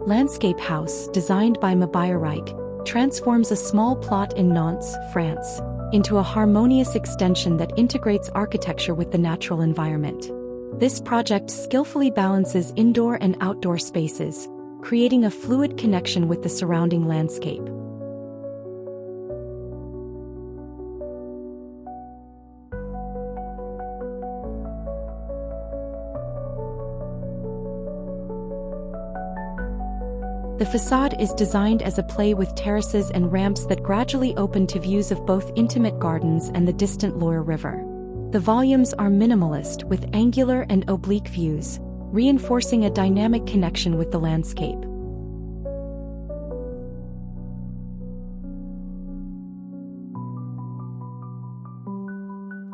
Landscape house, designed by Mabire-Reich, transforms a small plot in Nantes, France, into a harmonious extension that integrates architecture with the natural environment. This project skillfully balances indoor and outdoor spaces, creating a fluid connection with the surrounding landscape. The facade is designed as a play with terraces and ramps that gradually open to views of both intimate gardens and the distant Loire River. The volumes are minimalist with angular and oblique views, reinforcing a dynamic connection with the landscape.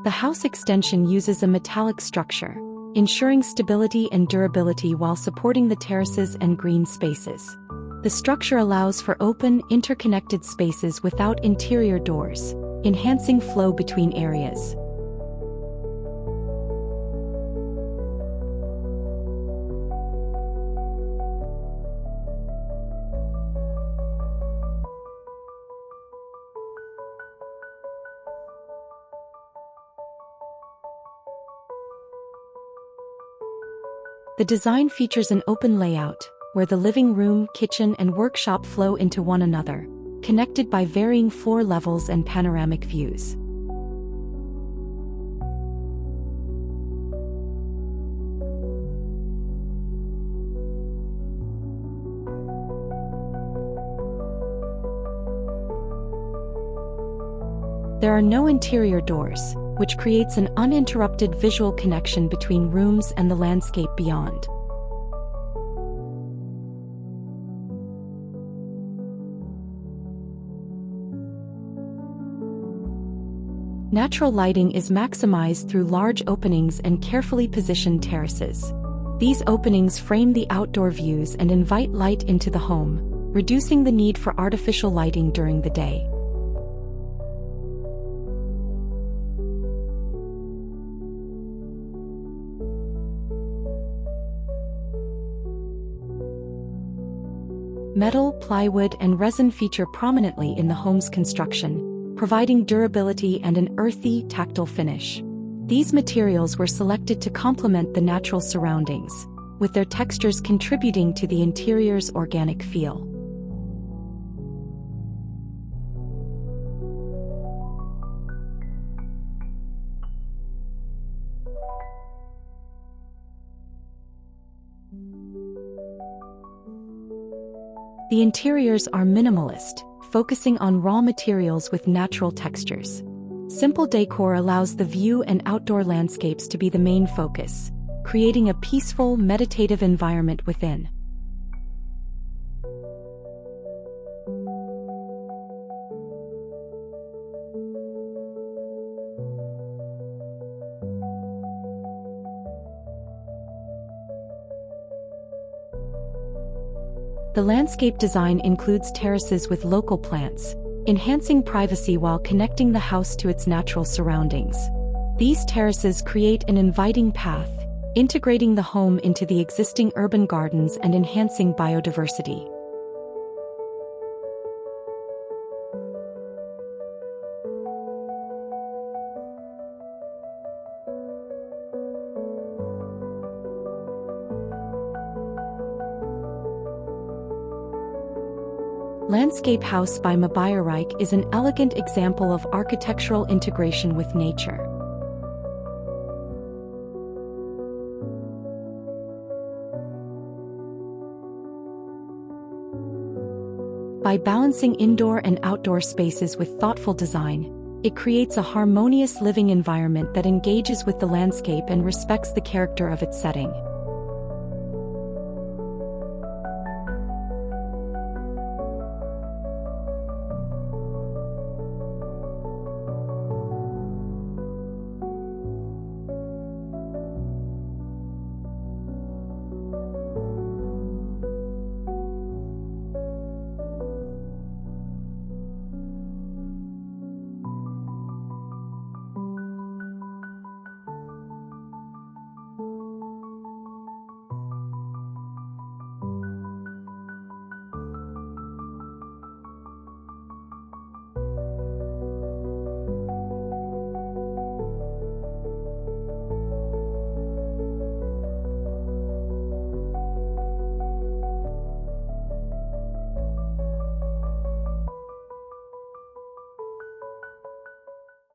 The house extension uses a metallic structure, ensuring stability and durability while supporting the terraces and green spaces. The structure allows for open, interconnected spaces without interior doors, enhancing flow between areas. The design features an open layout, where the living room, kitchen, and workshop flow into one another, connected by varying floor levels and panoramic views. There are no interior doors, which creates an uninterrupted visual connection between rooms and the landscape beyond. Natural lighting is maximized through large openings and carefully positioned terraces. These openings frame the outdoor views and invite light into the home, reducing the need for artificial lighting during the day. Metal, plywood, and resin feature prominently in the home's construction, providing durability and an earthy, tactile finish. These materials were selected to complement the natural surroundings, with their textures contributing to the interior's organic feel. The interiors are minimalist, focusing on raw materials with natural textures. Simple decor allows the view and outdoor landscapes to be the main focus, creating a peaceful, meditative environment within. The landscape design includes terraces with local plants, enhancing privacy while connecting the house to its natural surroundings. These terraces create an inviting path, integrating the home into the existing urban gardens and enhancing biodiversity. Landscape House by Mabire-Reich is an elegant example of architectural integration with nature. By balancing indoor and outdoor spaces with thoughtful design, it creates a harmonious living environment that engages with the landscape and respects the character of its setting.